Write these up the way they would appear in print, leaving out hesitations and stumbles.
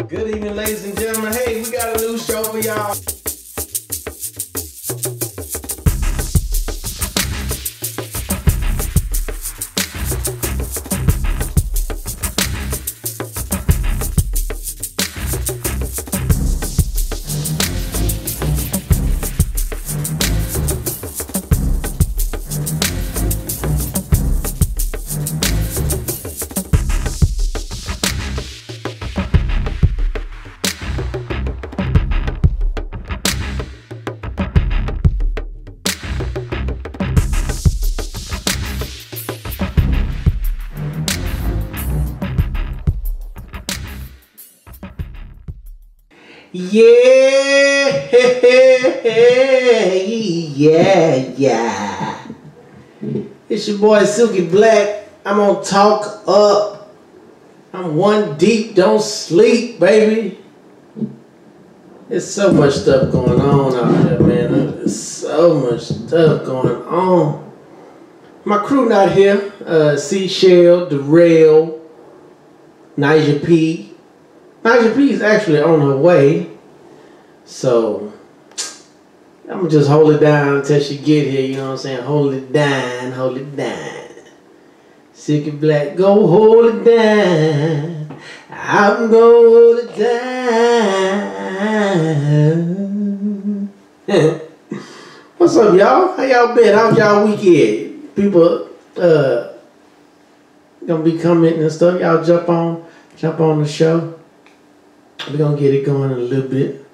Good evening, ladies and gentlemen. Hey, we got a new show for y'all. Yeah. It's your boy Silky Blaq. I'm on Talk Up. I'm one deep, don't sleep, baby. There's so much stuff going on out there, man. There's so much stuff going on. My crew not here. Seashell, Darrell, Naija P. Naija P is actually on her way. So I'm gonna just hold it down until she get here, you know what I'm saying? Hold it down, hold it down. Silky Blaq, go hold it down. I'm gonna hold it down. What's up, y'all? How y'all been? How's y'all weekend? People gonna be commenting and stuff. Y'all jump on the show. We're gonna get it going in a little bit.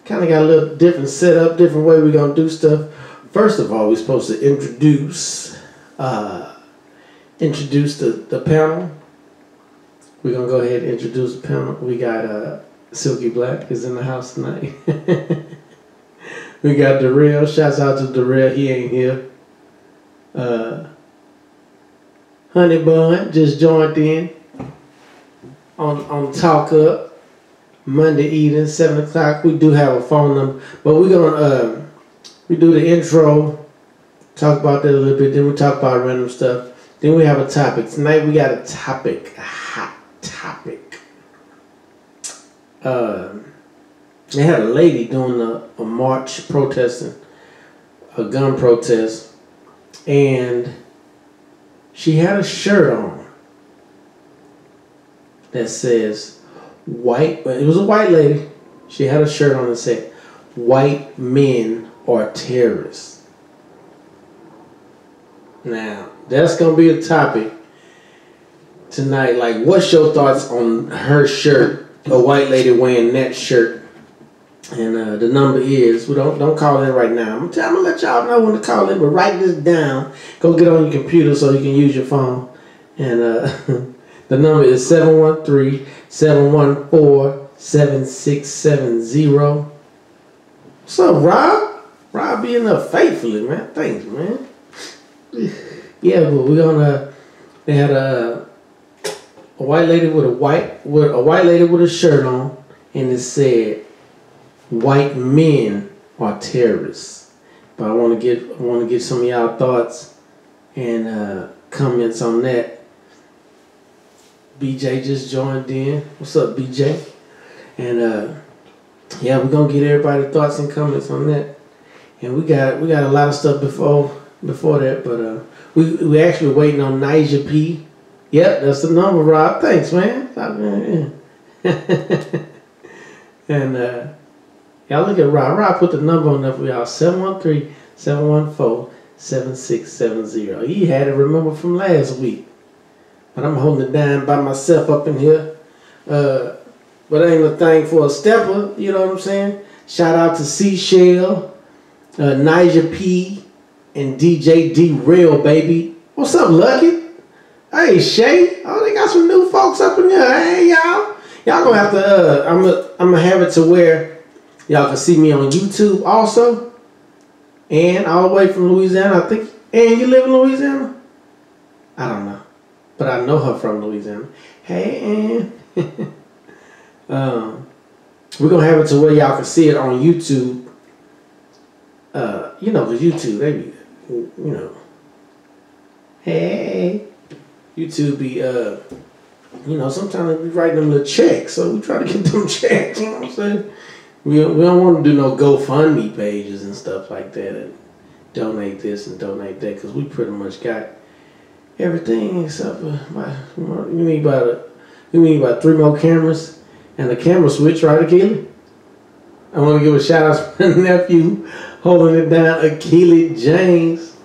Kind of got a little different setup, different way we're going to do stuff. First of all, we're supposed to introduce the panel. We're going to go ahead and introduce the panel. We got Silky Blaq is in the house tonight. We got Darrell. Shouts out to Darrell. He ain't here. Honey Bun just joined in on Talk Up. Monday evening, 7 o'clock. We do have a phone number, but we're gonna we do the intro, talk about that a little bit, then we talk about random stuff. Then we have a topic. Tonight we got a topic, a hot topic. They had a lady doing a march protesting, a gun protest, and she had a shirt on that says white, it was a white lady. She had a shirt on that said, "White men are terrorists." Now, that's going to be a topic tonight. Like, what's your thoughts on her shirt? A white lady wearing that shirt. And the number is, we don't call in right now. I'm going to let y'all know when to call in, but write this down. Go get on your computer so you can use your phone. And the number is 713-714-7670. What's up, Rob? Rob being up faithfully, man. Thanks, man. Yeah, but we're gonna. They had a white lady with a white lady with a shirt on, and it said, "White men are terrorists." But I want to get some of y'all thoughts and comments on that. BJ just joined in. What's up, BJ? And yeah, we're gonna get everybody's thoughts and comments on that. And we got a lot of stuff before that, but we actually waiting on Naija P. Yep, that's the number, Rob. Thanks, man. And y'all look at Rob. Rob put the number on there for y'all. 713-714-7670. He had it remember from last week. But I'm holding it down by myself up in here. But ain't a thing for a stepper, you know what I'm saying? Shout out to Seashell, Naija P, and DJ D-Real, baby. What's up, Lucky? Hey, Shay. Oh, they got some new folks up in here. Hey, y'all. Y'all gonna have to, I'm gonna have it to where y'all can see me on YouTube also. And all the way from Louisiana, I think. And you live in Louisiana? I don't know. But I know her from Louisiana. Hey, Ann. We're going to have it to where y'all can see it on YouTube. You know, because YouTube, they be, you know. Hey. YouTube be You know, sometimes we write them little checks, so we try to get them checks. You know what I'm saying? We don't want to do no GoFundMe pages and stuff like that, and donate this and donate that, because we pretty much got everything except for we need about 3 more cameras and the camera switch, right, Akili? I want to give a shout out to my nephew holding it down, Akili James.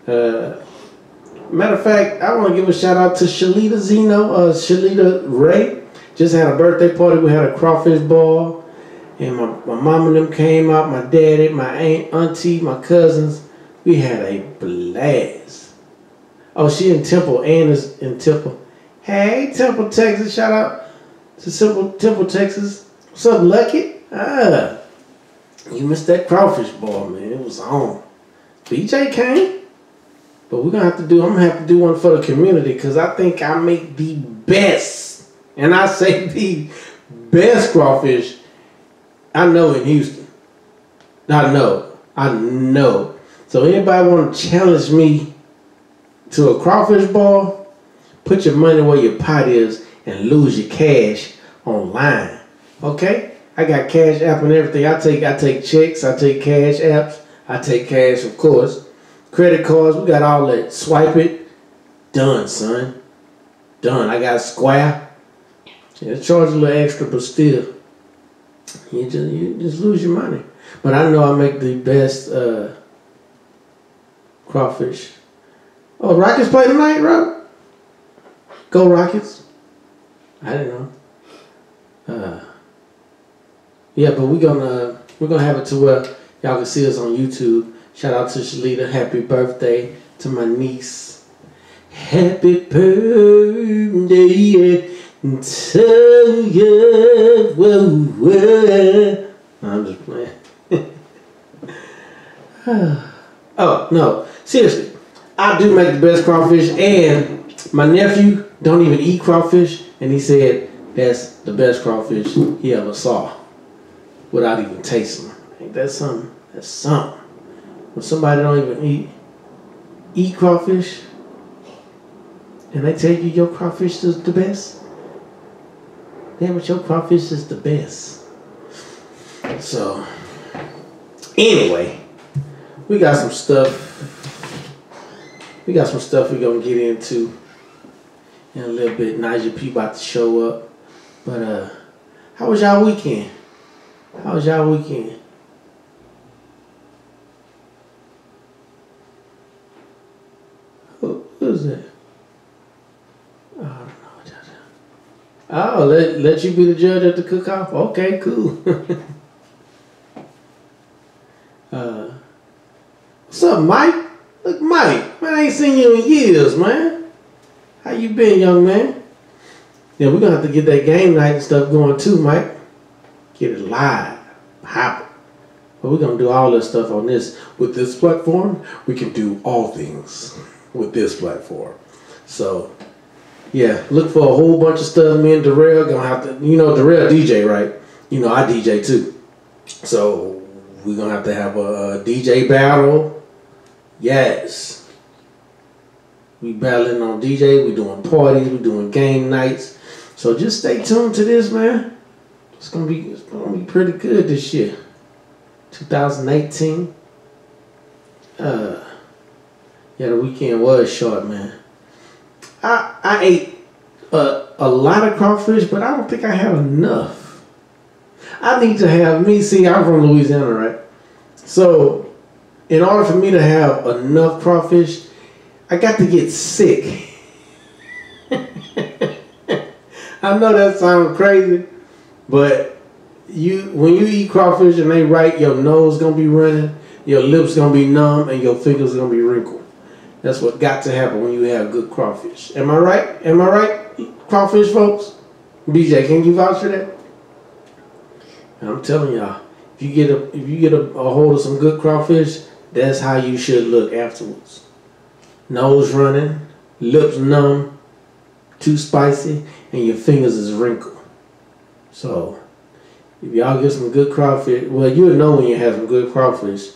Matter of fact, I want to give a shout out to Shalita Shalita Ray. Just had a birthday party. We had a crawfish ball. And my mom and them came out, my daddy, my aunt, auntie, my cousins. We had a blast. Oh, she in Temple. Ann is in Temple. Hey, Temple, Texas. Shout out to Temple, Texas. What's up, Lucky? You missed that crawfish ball, man. It was on. BJ came. But I'm gonna have to do one for the community, because I think I make the best, and I say the best crawfish I know in Houston. I know. So anybody want to challenge me to a crawfish ball, put your money where your pot is and lose your cash online. Okay? I got Cash App and everything. I take checks, I take cash apps, I take cash, of course. Credit cards, we got all that. Swipe it. Done, son. Done. I got Square. Yeah, charge a little extra, but still. You just lose your money. But I know I make the best crawfish. Oh, Rockets play tonight, Rob? Go Rockets. I didn't know. Yeah, but we're gonna have it to where y'all can see us on YouTube. Shout out to Shalita. Happy birthday to my niece. Happy birthday to you. Whoa. I'm just playing. Oh, no. Seriously. I do make the best crawfish, and my nephew don't even eat crawfish, and he said that's the best crawfish he ever saw without even tasting them. Ain't that something? That's something. When somebody don't even eat crawfish, and they tell you your crawfish is the best, damn it, your crawfish is the best. So, anyway, we got some stuff we're gonna get into in a little bit. Naja P about to show up. But how was y'all weekend? Who's that? Oh, I don't know what y'all doing. Oh, let you be the judge at the cook-off? Okay, cool. What's up, Mike? Look, Mike, man, I ain't seen you in years, man. How you been, young man? Yeah, we're gonna have to get that game night and stuff going too, Mike. Get it live, happen. But we're gonna do all this stuff on this. With this platform, we can do all things with this platform. So, yeah, look for a whole bunch of stuff. Me and Darrell gonna have to, Darrell DJ, right? I DJ too. So, we're gonna have to have a DJ battle. Yes. We battling on DJ, we doing parties, we doing game nights. So just stay tuned to this, man. It's gonna be pretty good this year. 2018. Yeah, the weekend was short, man. I ate a lot of crawfish, but I don't think I had enough. I need to have I'm from Louisiana, right? So in order for me to have enough crawfish, I got to get sick. I know that sounds crazy, but when you eat crawfish and they right, your nose gonna be running, your lips gonna be numb, and your fingers gonna be wrinkled. That's what got to happen when you have good crawfish. Am I right? Crawfish folks? BJ, can you vouch for that? And I'm telling y'all, if you get a hold of some good crawfish, that's how you should look afterwards. Nose running, lips numb, too spicy, and your fingers is wrinkled. So, if y'all get some good crawfish, well, you'll know when you have some good crawfish.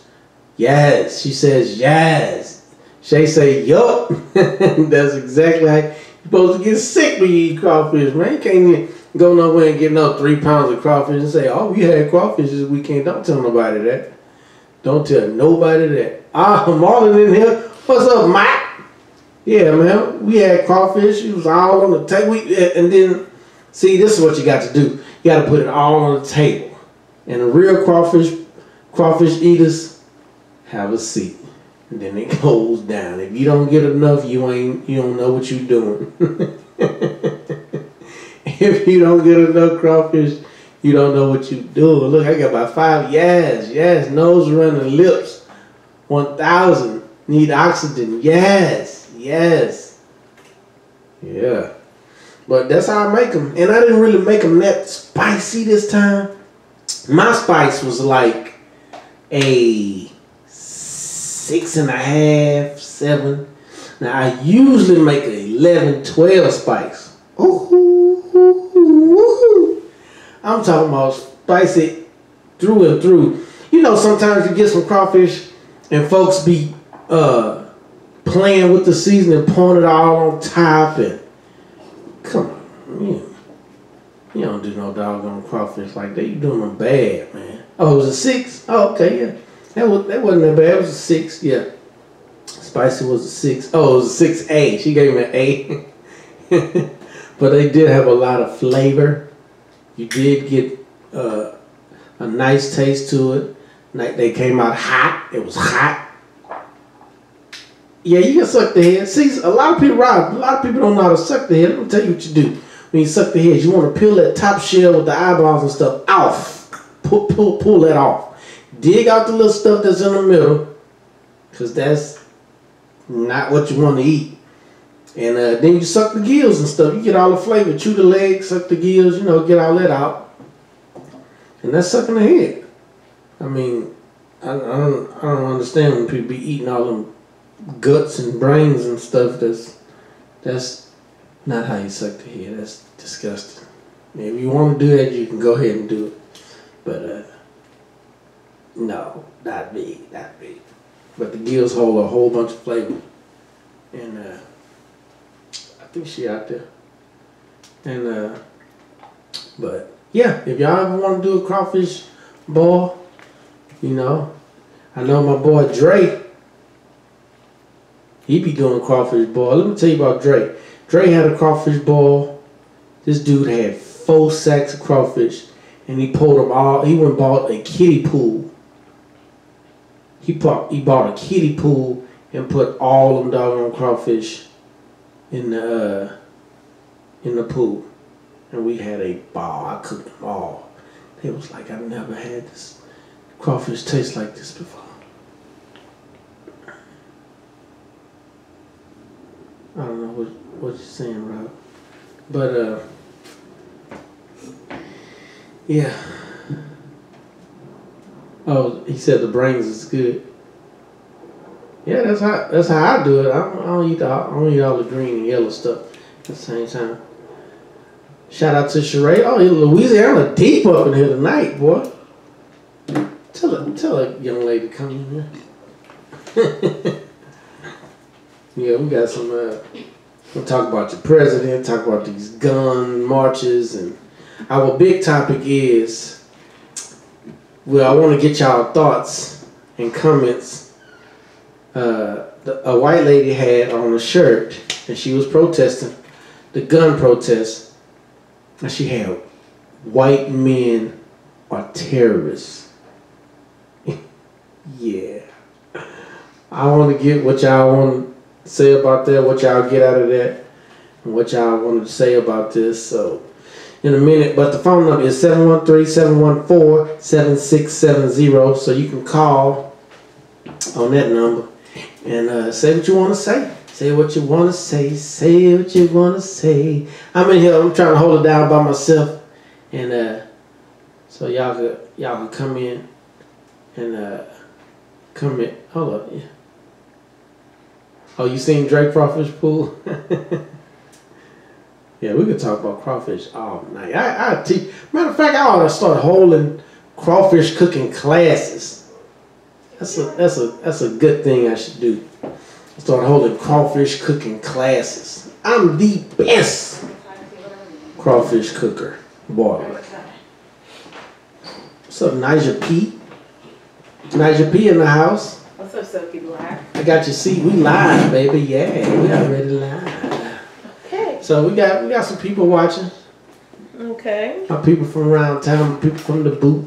Yes, she says yes. Shay say, yup. That's exactly how supposed to get sick when you eat crawfish, man. You can't even go nowhere and get no 3 pounds of crawfish and say, oh, we had crawfish this weekend. Don't tell nobody that. Don't tell nobody that. Ah, Marlon in here. What's up, Mike? Yeah, man. We had crawfish. It was all on the table. And then, see, this is what you got to do. You got to put it all on the table. And the real crawfish eaters have a seat. And then it goes down. If you don't get enough, you don't know what you're doing. If you don't get enough crawfish, you don't know what you're doing. Look, I got about 5. Yes. Nose running, lips. 1,000. Need oxygen. Yes. Yeah. But that's how I make them. And I didn't really make them that spicy this time. My spice was like a 6.5, 7. Now I usually make an 11, 12 spice. Ooh. I'm talking about spicy through and through. You know, sometimes you get some crawfish and folks be playing with the seasoning, pouring it all on top, and come on, you don't do no doggone crawfish like that. You doing them bad, man. Oh, it was a 6? Oh, okay, yeah. That wasn't that bad. It was a 6, yeah. Spicy was a 6. Oh, it was a 6A. She gave me an A. But they did have a lot of flavor. You did get a nice taste to it. They came out hot. It was hot. Yeah, you can suck the head. See, a lot of people don't know how to suck the head. Let me tell you what you do. When you suck the head, you want to peel that top shell with the eyeballs and stuff off. Pull that off. Dig out the little stuff that's in the middle, because that's not what you want to eat. And then you suck the gills and stuff. You get all the flavor. Chew the legs, suck the gills, get all that out. And that's sucking the head. I mean, I don't understand when people be eating all them guts and brains and stuff. That's not how you suck the head. That's disgusting. If you want to do that, you can go ahead and do it. But no, not me. But the gills hold a whole bunch of flavor. And I think she out there. And but yeah, if y'all ever want to do a crawfish ball, I know my boy Dre. He be doing crawfish ball. Let me tell you about Dre. Dre had a crawfish ball. This dude had 4 sacks of crawfish, and he pulled them all. He went and bought a kiddie pool. He bought a kiddie pool and put all them doggone crawfish in the pool, and we had a ball. I cooked them all. It was like I've never had this crawfish taste like this before. I don't know what you're saying, Rob. But yeah. Oh, he said the brains is good. Yeah, that's how I do it. I don't eat all the green and yellow stuff at the same time. Shout out to Sheree. Oh, Louisiana deep up in here tonight, boy. Tell a young lady to come in here. Yeah, we got some. We'll talk about your president. Talk about these gun marches, and our big topic is. Well, I want to get y'all thoughts and comments. A white lady had on a shirt, and she was protesting the gun protest, and she had "White men are terrorists." Yeah, I want to get what y'all want to say about that, what y'all get out of that, and what y'all wanted to say about this. So in a minute, but the phone number is 713-714-7670, so you can call on that number and say what you want to say. Say what you want to say. Say what you want to say. I'm in here. I'm trying to hold it down by myself, and so y'all could come in and come in. Hold up, yeah. Oh, you seen Drake Crawfish Pool? Yeah, we could talk about crawfish all night. I teach. Matter of fact, I ought to start holding crawfish cooking classes. That's a good thing I should do. Start holding crawfish cooking classes. I'm the best crawfish cooker, boiler. What's up, Nigel P? Nigel P in the house. What's up, Silky Blaq? I got your seat. We live, baby. Yeah, we already live. Okay. So we got some people watching. Okay. Our people from around town, people from the booth.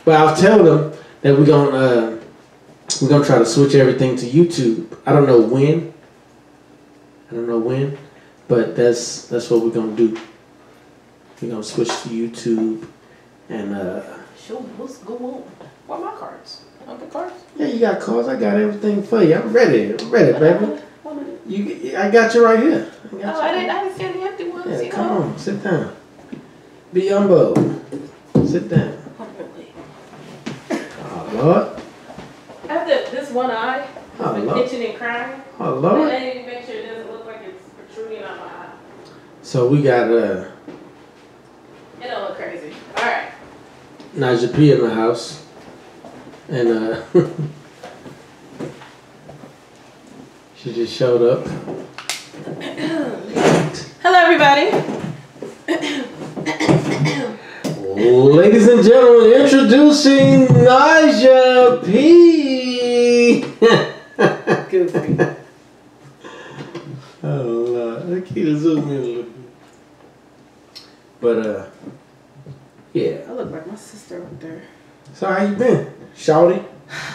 But I'll tell them that we're gonna try to switch everything to YouTube. I don't know when. But that's what we're gonna do. We're gonna switch to YouTube and Sure, what's going on? What are my cards? I don't get cards? yeah, you got cards. I got everything for you. I'm ready, baby. I got you right here. I didn't see any empty ones. Yeah, come on, sit down. Be humble. Sit down. Oh Lord. I have this one eye. Oh, I've been Lord. itching and crying. Oh Lord. I need to make sure it doesn't look like it's protruding out my eye. So we got It don't look crazy. All right. Nigel P in the house, and she just showed up. Hello, everybody. Ladies and gentlemen, introducing Nigel P. Goofy. Oh Lord, I keep zooming in a little bit. But yeah. I look like my sister up there. So how you been, shawty?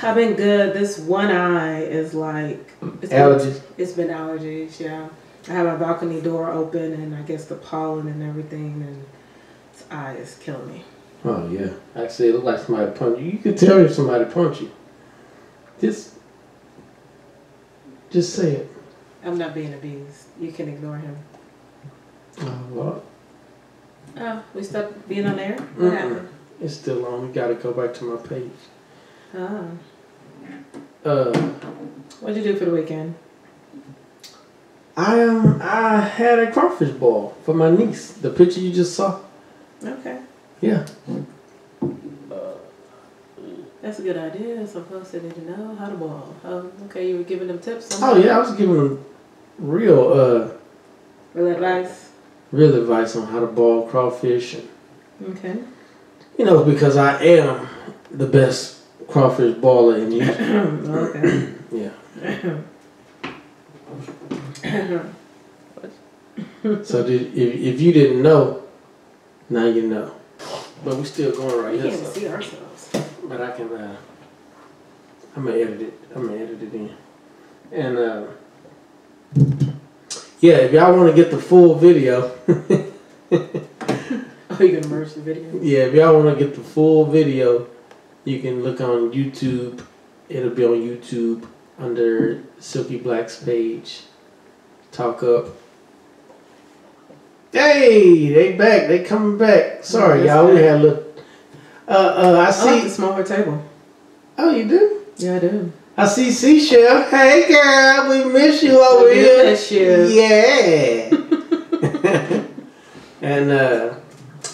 I've been good. This one eye is like Allergies. It's been allergies, yeah. I have my balcony door open, and I guess the pollen and everything, and this eye is killing me. Oh yeah. Actually, it looked like somebody punched you. You could tell if somebody punched you. Just say it. I'm not being abused. You can ignore him. Oh Lord. Oh, we stopped being on air? What happened? It's still on. We gotta go back to my page. Oh. What'd you do for the weekend? I had a crawfish ball for my niece. The picture you just saw. Okay. Yeah. That's a good idea. Some folks that need to know how to ball. Okay, you were giving them tips? Oh yeah, I was giving them real advice? Real advice on how to ball crawfish. And, okay. you know, because I am the best crawfish baller in YouTube. Okay. Yeah. So if you didn't know, now you know. But we still going right here. We can't see ourselves. But I can, I'm gonna edit it. In. And yeah, if y'all want to get the full video. Oh, you gonna merge the video? Yeah, if y'all want to get the full video, you can look on YouTube. It'll be on YouTube under Silky Blaq's page. Talk up. Hey, they back. They coming back. Sorry, y'all. We had a little. I see. I like the smaller table. Oh, you do? Yeah, I do. I see Seashell. Hey, girl, we miss you over here. Miss you. Yeah. And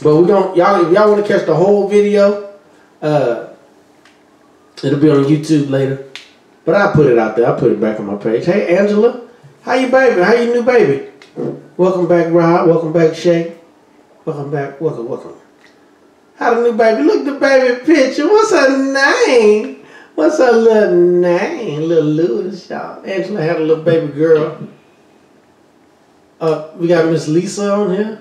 but we don't. Y'all, if y'all want to catch the whole video, it'll be on YouTube later. But I'll put it out there. I'll put it back on my page. Hey, Angela, how you baby? How you new baby? Welcome back, Rob. Welcome back, Shay. Welcome back. Welcome. How the new baby? Look the baby picture. What's her name? What's her little name? Little Lewis, y'all. Angela had a little baby girl. We got Miss Lisa on here.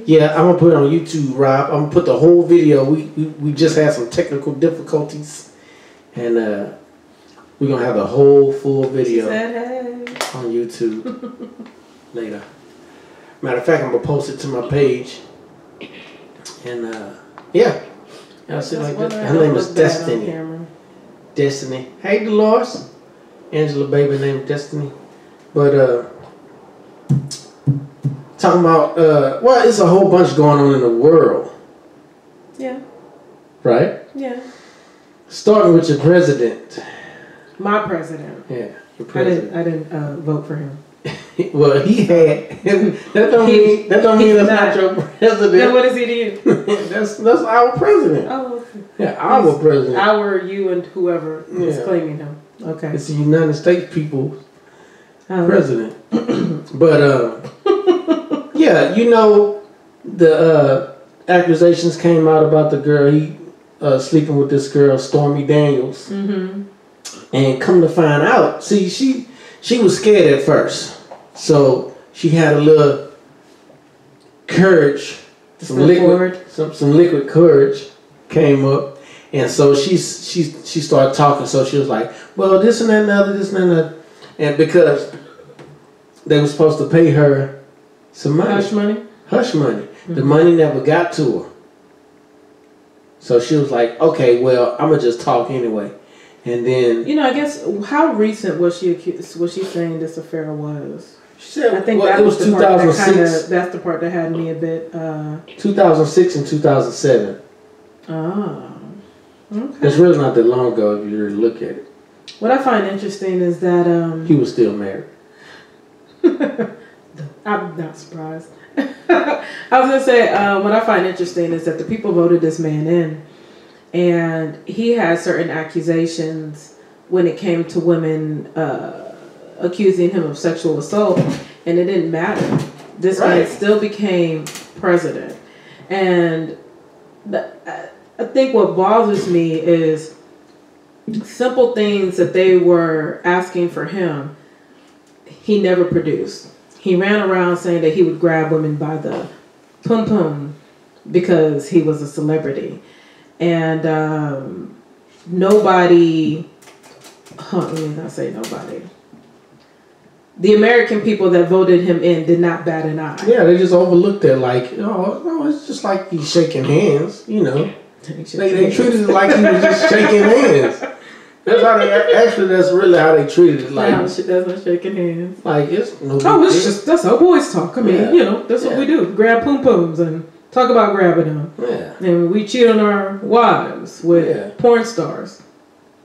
Yeah, I'm gonna put it on YouTube, Rob. I'm gonna put the whole video. We just had some technical difficulties, and we're gonna have the whole full video on YouTube later. Matter of fact, I'm gonna post it to my page, and yeah, I'll see like that. Her name is Destiny. Destiny. Hey, Dolores. Angela, baby named Destiny, but talking about, well, it's a whole bunch going on in the world. Yeah. Right? Yeah. Starting with your president. My president. Yeah, your president. I didn't vote for him. Well, he had. That don't mean that's not your president. Then what does he do? that's our president. Oh, okay. Yeah, our president. You and whoever is claiming him. Okay. It's the United States people's president. But yeah, you know, the accusations came out about the girl he sleeping with this girl Stormy Daniels, and come to find out, see, she was scared at first, so she had a little courage, some liquid courage came up, and so she started talking. So she was like, well, this and that and the other, this and that, and because they were supposed to pay her some money, hush money. The money never got to her. So she was like, okay, well, I'm gonna just talk anyway. And then, you know, I guess, how recent was she saying this affair was? She said, I think that it was 2006. That's the part that had me a bit. 2006 and 2007. Oh, okay. It's really not that long ago if you really look at it. What I find interesting is that he was still married. I'm not surprised. I was gonna say, what I find interesting is that the people voted this man in, and he had certain accusations when it came to women accusing him of sexual assault, and it didn't matter. This man still became president, and I think what bothers me is simple things that they were asking for him, he never produced. He ran around saying that he would grab women by the pum pum because he was a celebrity. And nobody, let me not say nobody. The American people that voted him in did not bat an eye. Yeah, they just overlooked it like, oh, no, it's just like he's shaking hands, you know. They treated it like he was just shaking hands. That's how that's really how they treated it. Like, no, that's not shaking hands. Like, it's no big it's just, that's how boys talk. I mean, you know, that's what we do. Grab pum pums and talk about grabbing them. Yeah. And we cheat on our wives with porn stars.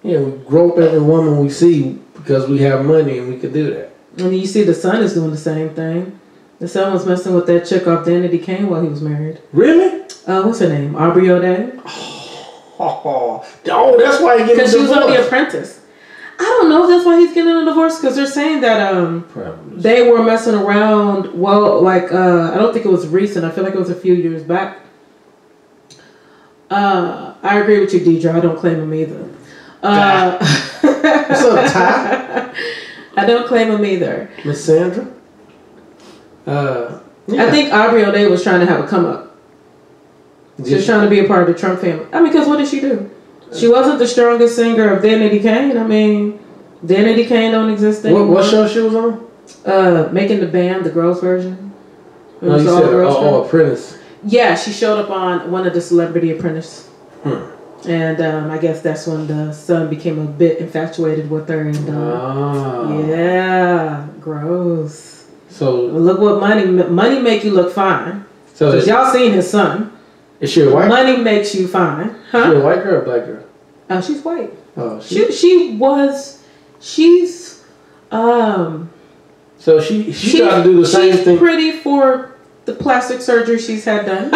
Yeah, we grope every woman we see because we have money and we could do that. And you see the son is doing the same thing. The son was messing with that chick off Danity Kane while he was married. Really? What's her name? Aubrey O'Day? Oh, that's why he getting a divorce. Because she was on The Apprentice. I don't know if that's why he's getting a divorce, because they're saying that they were messing around. Well, like, I don't think it was recent. I feel like it was a few years back. I agree with you, Deidre. I don't claim him either. What's up, Ty? I don't claim him either. Miss Sandra? I think Aubrey O'Day was trying to have a come up. She was trying to be a part of the Trump family. I mean, because what did she do? She wasn't the strongest singer of Danity Kane. I mean, Danity Kane don't exist anymore. What show she was on? Making the Band, the girls version. No, you said Apprentice. Yeah, she showed up on one of the Celebrity Apprentice. And I guess that's when the son became a bit infatuated with her. And yeah, gross. So look what money make you look fine. So y'all seen his son. Is she a white? Money makes you fine. Huh? Is she a white girl or a black girl? She's white. Oh, she's So she tried to do the same thing. She's pretty for the plastic surgery she's had done.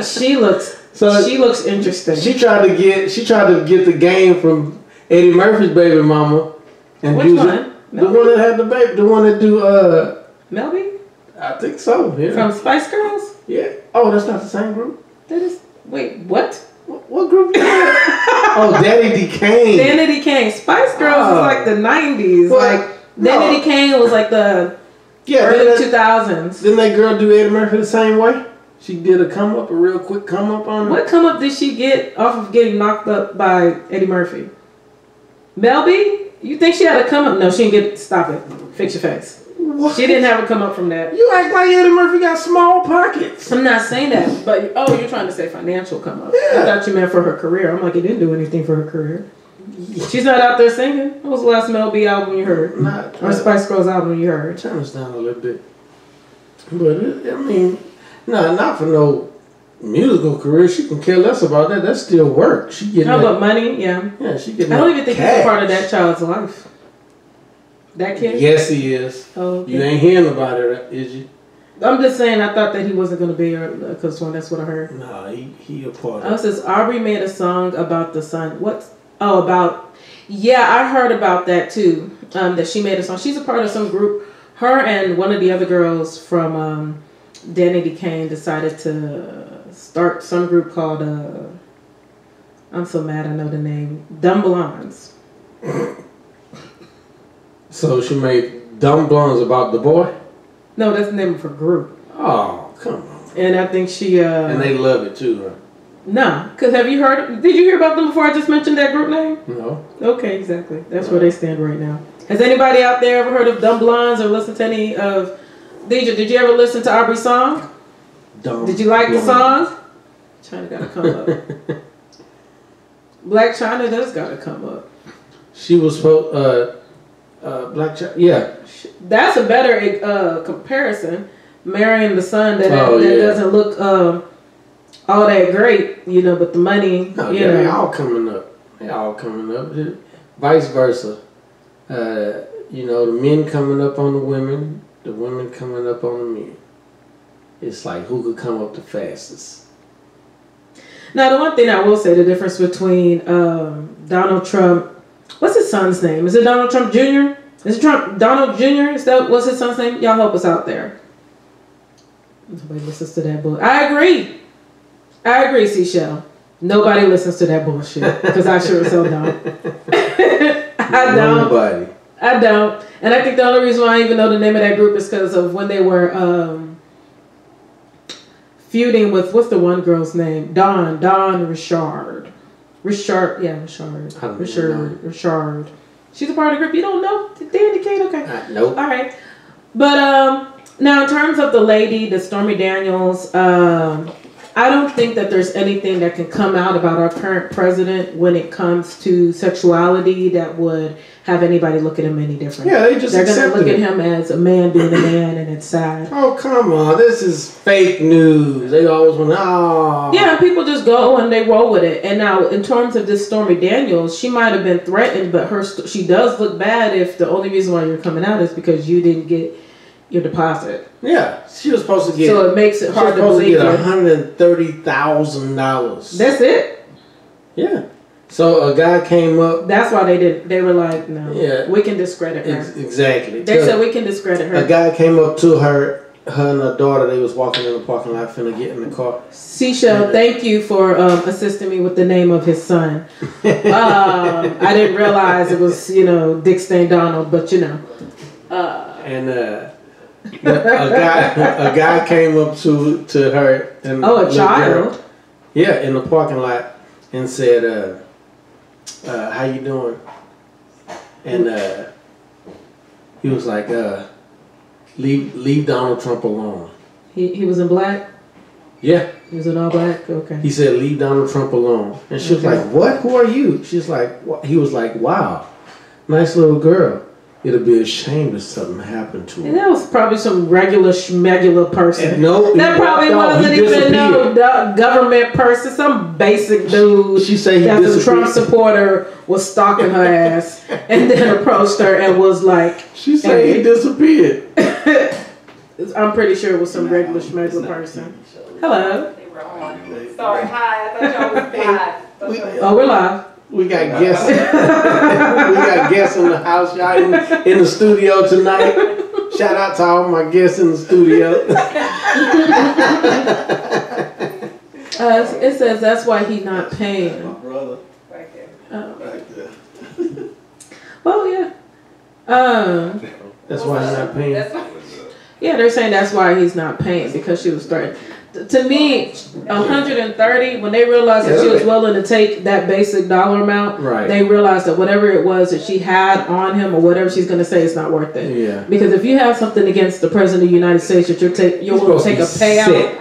she looks interesting. She tried to get the game from Eddie Murphy's baby mama, and which one? The one that had the baby, the one that do Melby? I think so. Yeah. From Spice Girls? Yeah. Oh, that's not the same group. That is. Wait, what? What group is that? Oh, Danity Kane. Danity Kane. Spice Girls was like the 90s. Well, like Danity Kane was like the early 2000s. Didn't that girl do Eddie Murphy the same way? She did a real quick come up on her. What come up did she get off of getting knocked up by Eddie Murphy? Melby? You think she had a come up? No, she didn't get. Stop it. Fix your face. What? She didn't have a come up from that. You act like Eddie Murphy got small pockets. I'm not saying that, but you're trying to say financial come up. Yeah. I thought you meant for her career. I'm like, it didn't do anything for her career. She's not out there singing. What was the last Melby album you heard? Or Spice Girls album you heard? Turn us down a little bit. But I mean, not for no musical career. She can care less about that. That's still work. She getting but money, yeah. Yeah, she getting. I don't even think he's a part of that child's life. That kid? Yes, he is. Oh, okay. You ain't hearing about it, is you? I'm just saying, I thought that he wasn't going to be here because that's what I heard. Nah, he a part of it. It says Aubrey made a song about the son. What? Oh, about. Yeah, I heard about that too. That she made a song. She's a part of some group Her and one of the other girls from Danity Kane decided to start some group called I'm so mad I know the name, Dumb Blondes. So she made Dumb Blondes about the boy? No, that's the name of her group. Oh, come on. And I think she and they love it too, huh? No, because have you heard? Did you hear about them before I just mentioned that group name? No. Okay, exactly. That's where they stand right now. Has anybody out there ever heard of Dumb Blondes or listened to any of? Did you ever listen to Aubrey's song? Did you like the song? China gotta come up. Black China does gotta come up. She was supposed. Black China. Yeah. That's a better comparison. Marrying the son that doesn't look all that great, you know, but the money, no, you know. They all coming up. They all coming up. Vice versa. You know, the men coming up on the women coming up on the men. It's like who could come up the fastest. Now, the one thing I will say, the difference between Donald Trump, what's his son's name? Is it Donald Trump Jr.? Is it Donald Jr.? What's his son's name? Y'all help us out there. Nobody listens to that bullshit. I agree, Seashell. Nobody listens to that bullshit because I sure as hell don't. I don't. Nobody. I don't. And I think the only reason why I even know the name of that group is because of when they were feuding with, what's the one girl's name? Dawn Richard. Richard. She's a part of the group. You don't know? They indicate? Okay. Nope. All right. But now in terms of the lady, the Stormy Daniels, I don't think that there's anything that can come out about our current president when it comes to sexuality that would have anybody look at him any different. Yeah, they're going to look at him as a man being a man, and it's sad. Oh, come on. This is fake news. They always want to, Yeah, people just go and they roll with it. And now, in terms of this Stormy Daniels, she might have been threatened, but she does look bad if the only reason why you're coming out is because you didn't get your deposit. Yeah, she was supposed to get. So it makes it hard to believe. She was supposed to get $130,000. That's it. Yeah. So a guy came up. That's why they did. They were like, no. Yeah. We can discredit her. Exactly. They said we can discredit her. A guy came up to her and her daughter. They was walking in the parking lot, finna get in the car. Seashell, thank you for assisting me with the name of his son. I didn't realize it was, Dick Stain Donald, but a guy came up to her and a child. Yeah, in the parking lot and said, "How you doing?" And he was like, "Leave Donald Trump alone." He was in black. Yeah, he was in all black. Okay. He said, "Leave Donald Trump alone," and she was like, "What? Who are you?" She's like, "What?" He was like, "Wow, nice little girl. It'll be a shame if something happened to her." And that was probably some regular schmegular person. That probably wasn't even no government person. Some basic dude. She said that the Trump supporter was stalking her ass, and then approached her and was like, "She said he disappeared." I'm pretty sure it was some regular schmegular person. Hello. Sorry, hi. I thought y'all was live. We're live. We got guests. We got guests in the house. Y'all in the studio tonight. Shout out to all my guests in the studio. It says that's why he's not paying. My brother. Right there. Right there. Well, yeah. That's why he's not paying. Yeah, they're saying that's why he's not paying because she was threatened. To me, 130, when they realized that she was willing to take that basic dollar amount, they realized that whatever it was that she had on him or whatever she's going to say is not worth it. Yeah. Because if you have something against the President of the United States that you're willing to take a payout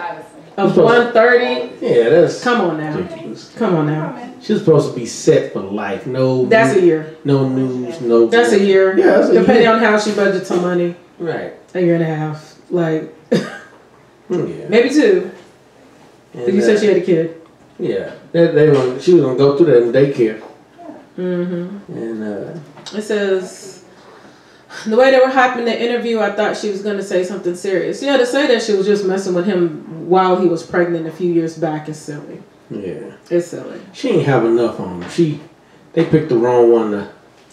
of 130, that's come on now. ridiculous. Come on now. She's supposed to be set for life. That's a year. No news, no. That's a year. Yeah, that's a depending year. on how she budgets her money. Right. A year and a half. Like, yeah. maybe 2. But you said she had a kid. Yeah. She was going to go through that in daycare. Mm-hmm. And it says, the way they were hyping the interview, I thought she was going to say something serious. Yeah, to say that she was just messing with him while he was pregnant a few years back is silly. Yeah. It's silly. She ain't have enough on him. They picked the wrong one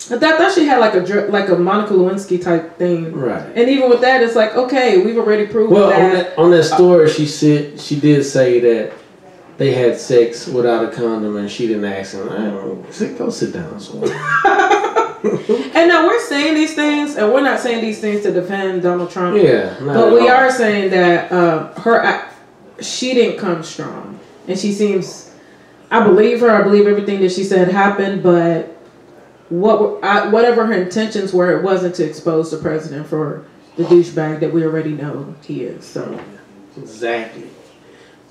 I thought she had like a Monica Lewinsky type thing. Right. And even with that, it's like, okay, we've already proven that. On that story, she did say that they had sex without a condom, and she didn't ask him. Go sit down. And now we're saying these things, and we're not saying these things to defend Donald Trump. Yeah. But we are saying that she didn't come strong, and she seems. I believe her. I believe everything that she said happened, but whatever her intentions were, it wasn't to expose the president for the douchebag that we already know he is. So exactly.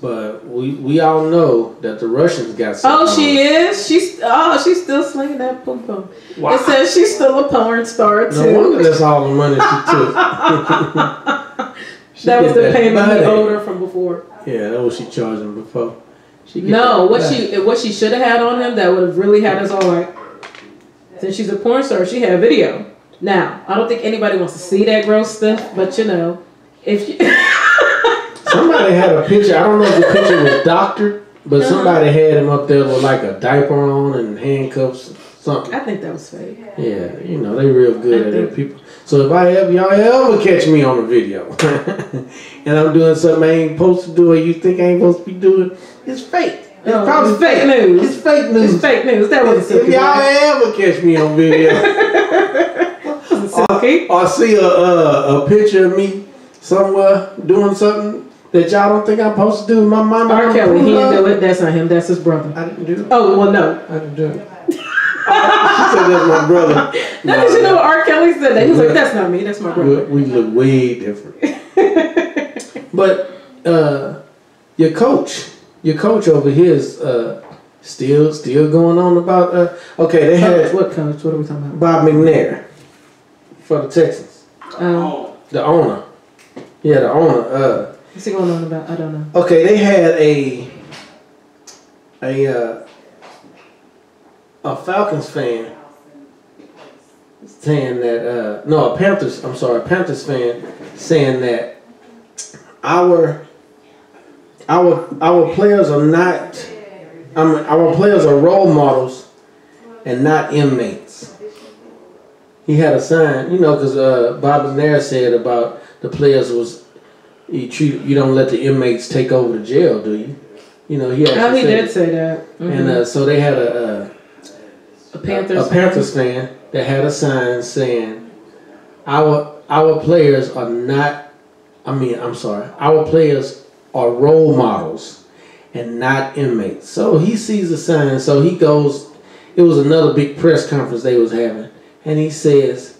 But we all know that the Russians got something. Oh, she is? She's still slinging that pum pum. Wow. It says she's still a porn star, too. No wonder that's all the money she took. That was the payment he owed her from before. Yeah, that was she charged him before. What she should have had on him that would have really had us all like, since she's a porn star, she had video. Now, I don't think anybody wants to see that gross stuff, but if you... Somebody had a picture. I don't know if the picture was doctored, but somebody had him up there with like a diaper on and handcuffs, something. I think that was fake. Yeah, they real good at it, people. So if y'all ever catch me on a video and I'm doing something I ain't supposed to do or you think I ain't supposed to be doing, it's fake. It's probably fake news. It's fake news. It's fake news. That was Silky. If y'all ever catch me on video or see a picture of me somewhere doing something that y'all don't think I'm supposed to do, my mama. R. Kelly, he didn't do it. That's not him. That's his brother. I didn't do it. Oh, well, no. I didn't do it. She said that's my brother. Now did you know R. Kelly said that? He was like, that's not me. That's my brother. We look way different. But your coach over here is still going on about. Okay, they had what coach? What are we talking about? Bob McNair for the Texans. The owner. Yeah, the owner. What's he going on about? I don't know. Okay, they had a Falcons fan saying that a Panthers fan saying that our players are not our players are role models and not inmates. He had a sign, because Bob McNair said about the players was you don't let the inmates take over the jail, do you? He did say that. Mm-hmm. And so they had a Panthers fan that had a sign saying, our players are not. Our players are role models and not inmates. So he sees the sign. So he goes. It was another big press conference they was having, and he says,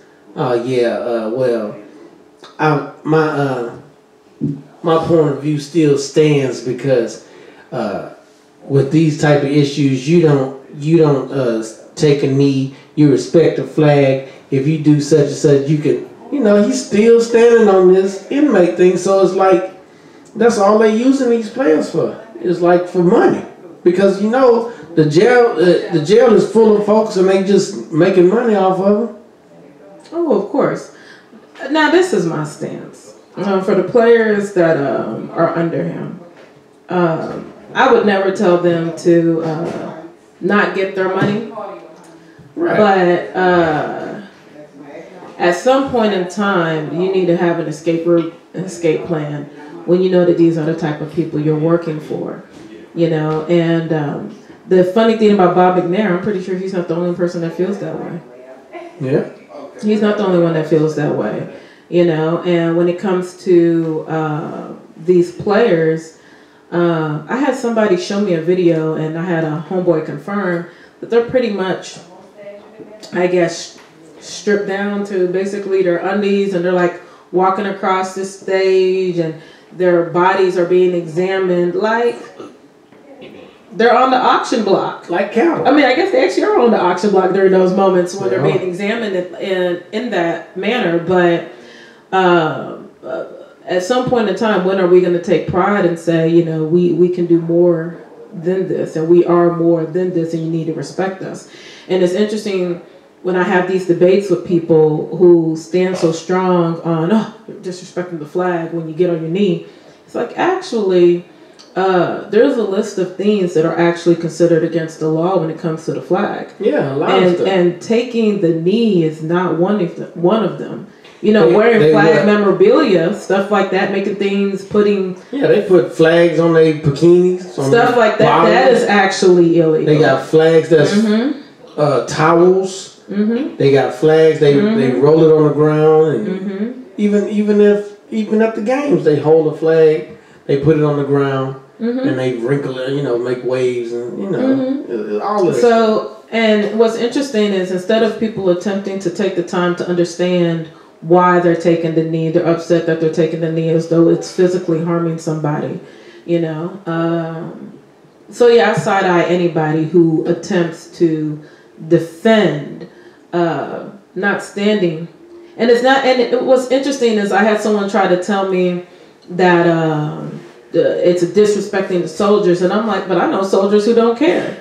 my point of view still stands because with these type of issues, you don't take a knee. You respect the flag. If you do such and such, you can. He's still standing on this inmate thing. So it's like that's all they using these players for. It's like for money because the jail is full of folks and they just making money off of them. Oh, of course. Now this is my stance. For the players that are under him, I would never tell them to not get their money. Right. But at some point in time, you need to have an escape route, an escape plan, when you know that these are the type of people you're working for. And the funny thing about Bob McNair, I'm pretty sure he's not the only person that feels that way. Yeah. He's not the only one that feels that way. And when it comes to these players, I had somebody show me a video and I had a homeboy confirm that they're pretty much, I guess, stripped down to basically their undies and they're like walking across the stage and their bodies are being examined like they're on the auction block. Like cattle. I guess they actually are on the auction block during those moments when they're being examined in that manner, but at some point in time, when are we going to take pride and say, we can do more than this and we are more than this and you need to respect us? And it's interesting when I have these debates with people who stand so strong on, you're disrespecting the flag when you get on your knee. It's like, actually, there's a list of things that are actually considered against the law when it comes to the flag. Yeah, a lot of stuff. And taking the knee is not one of them. You know, wearing flag memorabilia, stuff like that, making things, putting... Yeah, they put flags on their bikinis. Stuff like that. Bottles. That is actually illegal. They got flags that's towels. Mm-hmm. They got flags. They roll it on the ground. And even at the games, they hold a flag. They put it on the ground. And they wrinkle it, you know, make waves and, you know, all of it. So, and what's interesting is instead of people attempting to take the time to understand why they're taking the knee, they're upset that they're taking the knee as though it's physically harming somebody, you know. So yeah, I side-eye anybody who attempts to defend not standing. And it's not, and what's interesting is I had someone try to tell me that it's disrespecting the soldiers, and I'm like, but I know soldiers who don't care.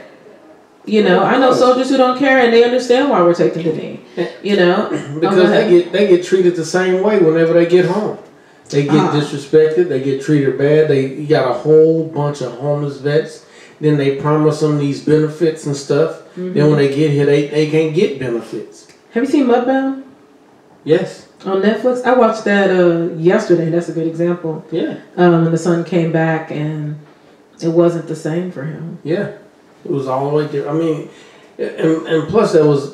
You know, I know soldiers who don't care, and they understand why we're taking the knee. You know, because they get treated the same way whenever they get home. They get disrespected. They get treated bad. You got a whole bunch of homeless vets. Then they promise them these benefits and stuff. Then when they get here, they can't get benefits. Have you seen Mudbound? Yes. On Netflix, I watched that yesterday. That's a good example. Yeah. When the son came back and it wasn't the same for him. Yeah, it was all the way there. I mean, and plus that was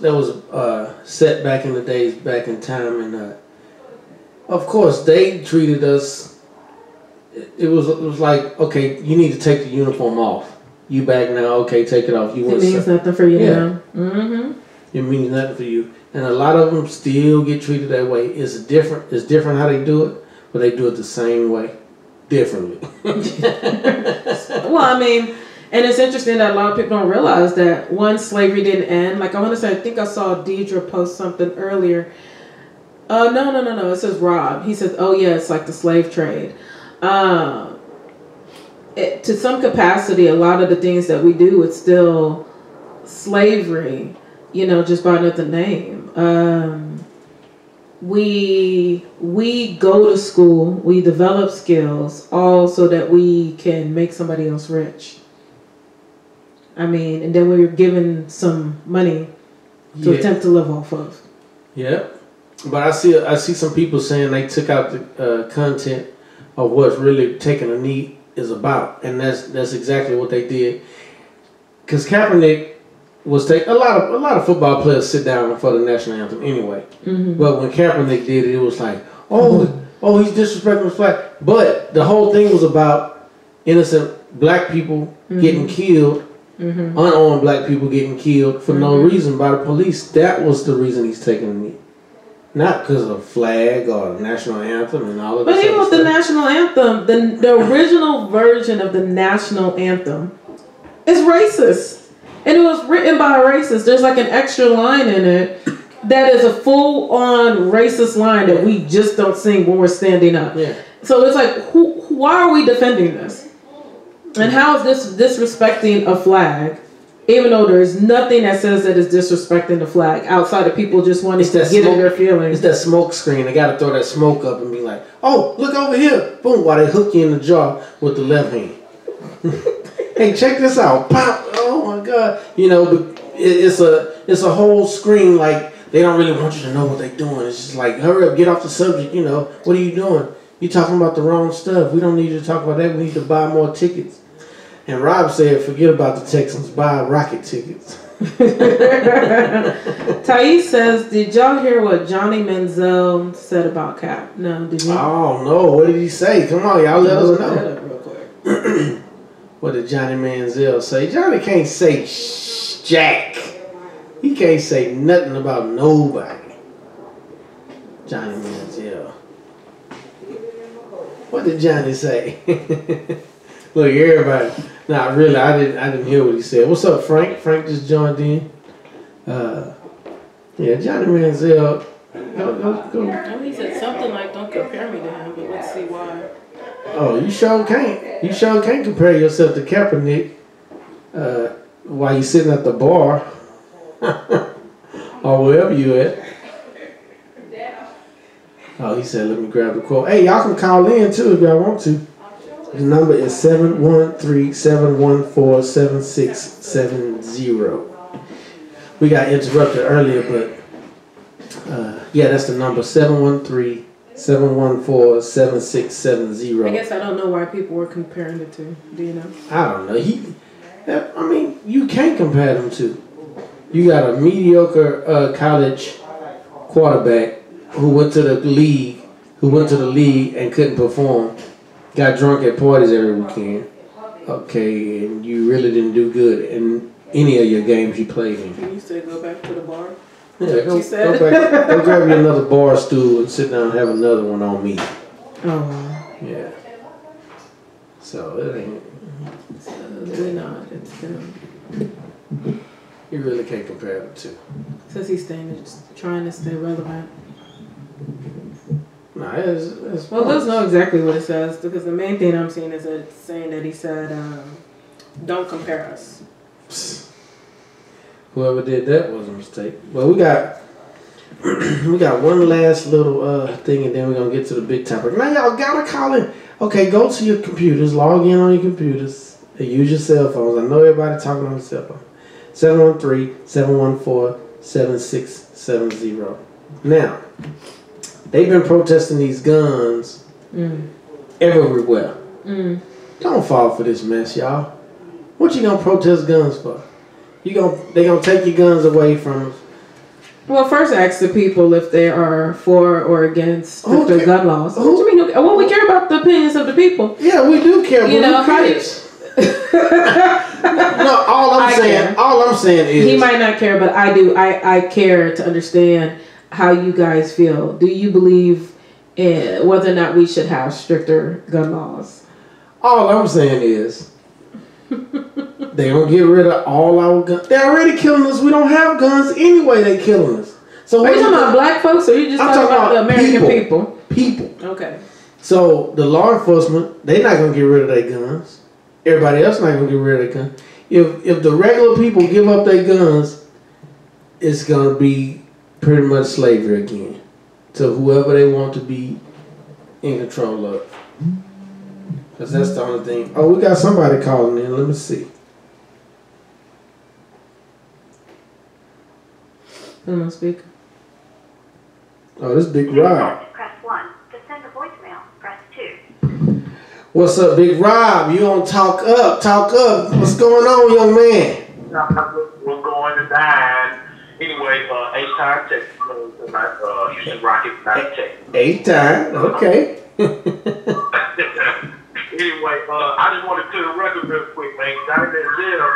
set back in the days, back in time, and of course they treated us. It was like, okay, you need to take the uniform off. You back now? Okay, take it off. You it means nothing for you now. It means nothing for you. And a lot of them still get treated that way. It's different how they do it, but they do it the same way, differently. Well, I mean, and it's interesting that a lot of people don't realize that slavery didn't end. Like I think I saw Deidre post something earlier. No. It says Rob. He says, oh yeah, it's like the slave trade. To some capacity, a lot of the things that we do, it's still slavery. You know, just by another name. We go to school, we develop skills, all so that we can make somebody else rich. I mean, and then we're given some money to attempt to live off of. Yeah, but I see some people saying they took out the content of what's really taking a knee is about, and that's exactly what they did. Because Kaepernick was a lot of football players sit down for the national anthem anyway. But when Kaepernick did it, it was like, oh, he's disrespecting the flag. But the whole thing was about innocent black people getting killed, unarmed black people getting killed for no reason by the police. That was the reason he's taking the knee. Not because of a flag or the national anthem and all of that. But even with the national anthem, the original version of the national anthem is racist. And it was written by a racist. There's like an extra line in it that is a full-on racist line that we just don't sing when we're standing up. Yeah. So it's like, why are we defending this? And how is this disrespecting a flag, even though there's nothing that says that it's disrespecting the flag outside of people just wanting to get in their feelings? It's that smoke screen. They got to throw that smoke up and be like, oh, look over here. Boom, while they hook you in the jaw with the left hand. Hey, check this out. Pop. Oh my God. You know, but it's a whole screen. Like they don't really want you to know what they're doing. It's just like, hurry up, get off the subject. You know, what are you doing? You're talking about the wrong stuff. We don't need you to talk about that. We need to buy more tickets. And Rob said, forget about the Texans. Buy Rocket tickets. Thais says, did y'all hear what Johnny Manziel said about Cap? No, did you? Oh no, what did he say? Come on, y'all let us know. That up real quick. What did Johnny Manziel say? Johnny can't say jack. He can't say nothing about nobody. Johnny Manziel. What did Johnny say? Look, everybody. Nah, really, I didn't hear what he said. What's up, Frank? Frank just joined in. Yeah, Johnny Manziel. Go. He said something like, "Don't compare me to him," but let's see why. Oh, you sure can't. You sure can't compare yourself to Kaepernick while you sitting at the bar or wherever you at. Oh, he said, let me grab the quote. Hey, y'all can call in too if y'all want to. The number is 713-714-7670. We got interrupted earlier, but yeah, that's the number, 713-714-7670. I guess I don't know why people were comparing the two. Do you know? I don't know. I mean, you can't compare them two. You got a mediocre college quarterback who went to the league, and couldn't perform, got drunk at parties every weekend. Okay, and you really didn't do good in any of your games you played in. You said go back to the bar. Yeah, go grab you another bar stool and sit down and have another one on me. Oh. Yeah. So it ain't. We're not. It's You really can't compare the two. Says he's trying to stay relevant. Nah, it's well, let's know exactly what it says, because the main thing I'm seeing is it's saying that he said, "Don't compare us." Whoever did that was a mistake. Well, we got one last little thing, and then we're gonna get to the big topic. Now y'all gotta call in. Okay, go to your computers, log in on your computers, and use your cell phones. I know everybody talking on their cell phone. 713-714-7670. Now, they've been protesting these guns everywhere. Don't fall for this mess, y'all. What you gonna protest guns for? They gonna take your guns away from us. Well, first ask the people if they are for or against the gun laws. What do you mean? Well, we care about the opinions of the people. Yeah, we do care. You know, how do you... No, all I'm saying is he might not care, but I do. I care to understand how you guys feel. Do you believe in whether or not we should have stricter gun laws? All I'm saying is they don't get rid of all our guns. They're already killing us. We don't have guns anyway. They killing us. So are you talking about black folks, or are you just talking about the American people? People. Okay. So the law enforcement, they're not gonna get rid of their guns. Everybody else not gonna get rid of their guns. If the regular people give up their guns, it's gonna be pretty much slavery again to whoever they want to be in control of. Because that's the only thing. Oh, we got somebody calling in. Let me see. I'm on speaker. Oh, this Big Rob. Press 1. To send a voicemail, press 2. What's up, Big Rob? You on Talk Up? Talk Up. What's going on, young man? We're going to dine. Anyway, H-Time Texas, Houston Rockets, not Texas. H-Time, okay. Anyway, I just want to clear the record real quick, man. Johnny Denzel,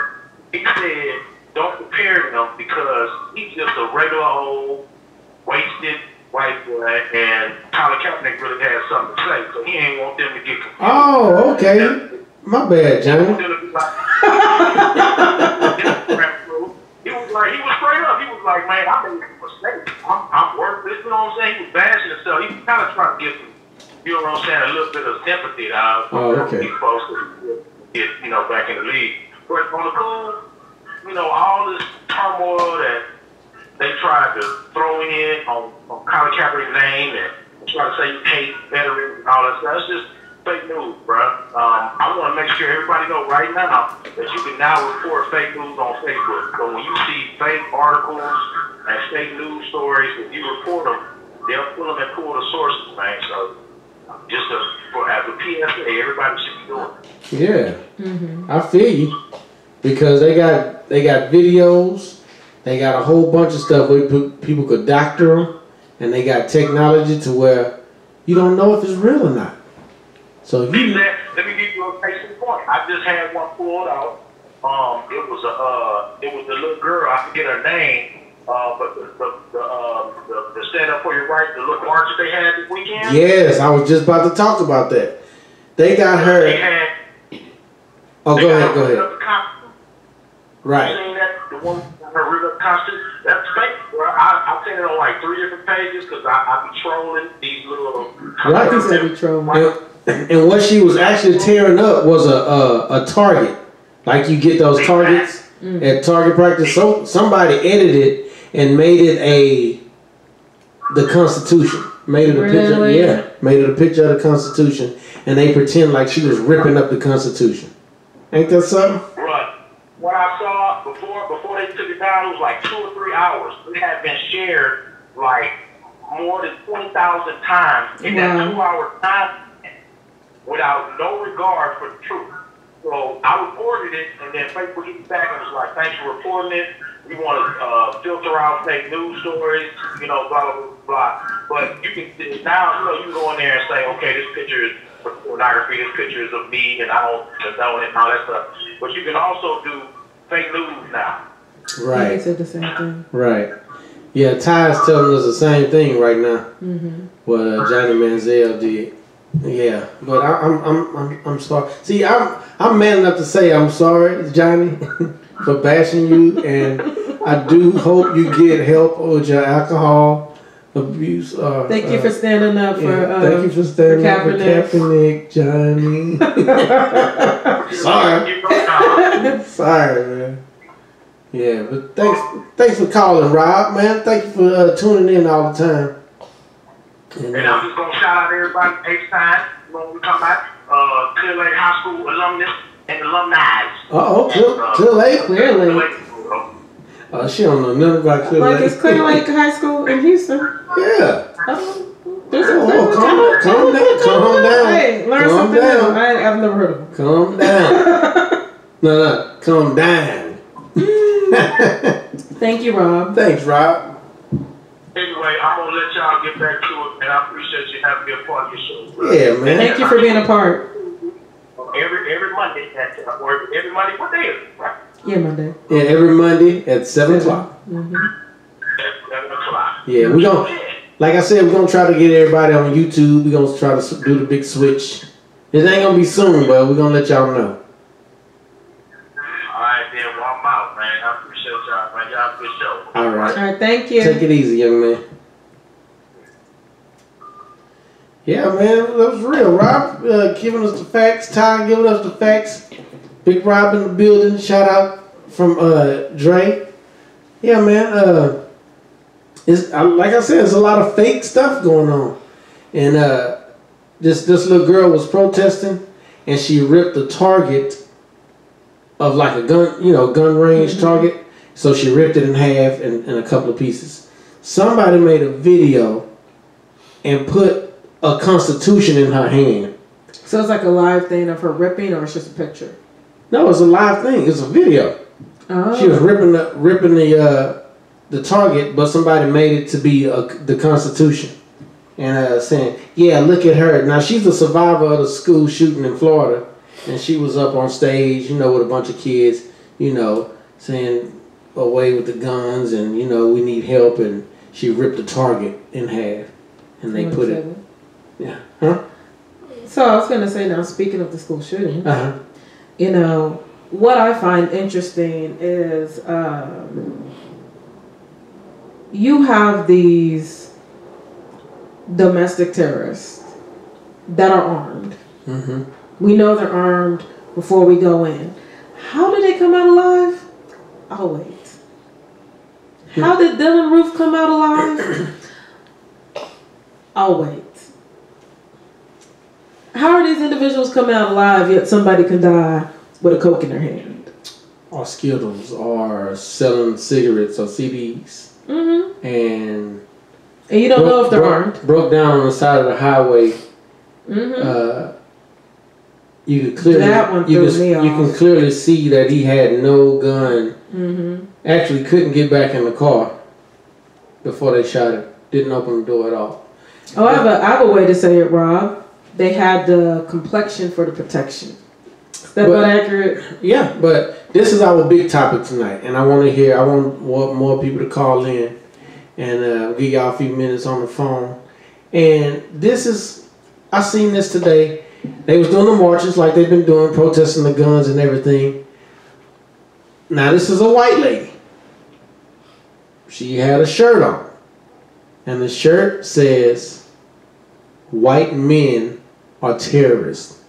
he said, don't compare him because he's just a regular old, wasted white boy, and Colin Kaepernick really has something to say, so he ain't want them to get confused. Oh, okay. My bad, Johnny. He was straight up. He was like, man, I made a mistake. I'm worthless. You know what I'm saying? He was bashing himself. He was kind of trying to get some, you know what I'm saying, a little bit of sympathy out of these folks to get, back in the league. But on the cool, all this turmoil that they tried to throw in on Colin Kaepernick's name and try to say you hate veterans and all that stuff, it's just fake news, bro. I want to make sure everybody know right now that you can now report fake news on Facebook. So when you see fake articles and fake news stories, if you report them, they'll pull them and pull the sources, man. So just as a PSA, everybody should be doing it. Yeah, I feel you, because they got videos, they got a whole bunch of stuff where people could doctor them, and they got technology to where you don't know if it's real or not. So if you let me give you a case in point. I just had one pulled out. It was the little girl. I forget her name. But the stand up for your right, the little march they had this weekend. Yes, I was just about to talk about that. They got her. Go ahead. Right. You seen that? The one her rid up costume. That's fake, bro. I've seen it on like 3 different pages because I be trolling these little. Right. He said be trolling. And what she was actually tearing up was a target. Like you get those targets at target practice. So somebody edited and made it the Constitution. Made it a picture. Yeah, made it a picture of the Constitution, and they pretend like she was ripping up the Constitution. Ain't that something? Right. What I saw before they took it down, it was like 2 or 3 hours. It had been shared like more than 20,000 times in that 2-hour time without no regard for the truth. So I reported it, and then Facebook hit back and was like, "Thanks for reporting it. We want to filter out fake news stories, blah, blah, blah, blah." But you can now, you can go in there and say, "Okay, this picture is pornography. This picture is of me, and I don't condone it and all that stuff." But you can also do fake news now. Right. They said the same thing. Right. Yeah, Ty is telling us the same thing right now. What Johnny Manziel did. Yeah, but I'm sorry. See, I'm man enough to say I'm sorry, Johnny, for bashing you, and I do hope you get help with your alcohol abuse. Thank you for standing up for. Thank you for standing up for Kaepernick, Johnny. Sorry, sorry, man. Yeah, but thanks for calling, Rob, man. Thank you for tuning in all the time. And I'm just going to shout out everybody next time when we come back. Clear Lake High School alumnus and alumni. Clear Lake? Clear Lake. She don't know nothing about Clear Lake. Like, it's Clear Lake High School in Houston? Yeah. Calm down. Hey, learn something new. I've never heard of them. Calm down. No, calm down. Thank you, Rob. Thanks, Rob. Anyway, I'm going to let y'all get back to it, and I appreciate you having me a part of your show. Yeah, man. Thank you for being a part. Every Monday or every Monday, what day is it, right? Yeah, Monday. Yeah, every Monday at 7 o'clock. At 7 o'clock. Yeah, we're going to, like I said, we're going to try to get everybody on YouTube. We're going to try to do the big switch. It ain't going to be soon, but we're going to let y'all know. All right, then, well, I'm out, man. I appreciate y'all, man. Y'all have a good show. All right. All right, thank you. Take it easy, young man. Yeah, man, that was real. Rob giving us the facts. Ty giving us the facts. Big Rob in the building. Shout out from Dre. Yeah, man. It's like I said, there's a lot of fake stuff going on. And this little girl was protesting, and she ripped the target of like a gun, gun range target. So she ripped it in half in a couple of pieces. Somebody made a video and put a Constitution in her hand. So it's like a live thing of her ripping, or it's just a picture? No, it's a live thing. It's a video. Oh. She was ripping the target, but somebody made it to be the Constitution. And saying, yeah, look at her. Now, she's a survivor of the school shooting in Florida. And she was up on stage, with a bunch of kids, saying, away with the guns, and, we need help. And she ripped the target in half. And they put it. Yeah. Huh? So I was going to say, now, speaking of the school shooting, what I find interesting is you have these domestic terrorists that are armed. Mm-hmm. We know they're armed before we go in. How did they come out alive? I'll wait. How did Dylan Roof come out alive? I'll wait. How are these individuals coming out alive yet somebody can die with a Coke in their hand? Or Skittles, or selling cigarettes or CDs. Mm-hmm. And you don't know if they're armed. Broke down on the side of the highway. Mm-hmm. You could clearly you can clearly see that he had no gun. Mm-hmm. Actually, couldn't get back in the car before they shot him. Didn't open the door at all. Oh, I have a way to say it, Rob. They had the complexion for the protection. Is that about accurate? Yeah, but this is our big topic tonight, and I want more people to call in and give y'all a few minutes on the phone. And I seen this today. They was doing the marches like they've been doing, protesting the guns and everything. Now this is a white lady. She had a shirt on, and the shirt says, "White men are terrorists."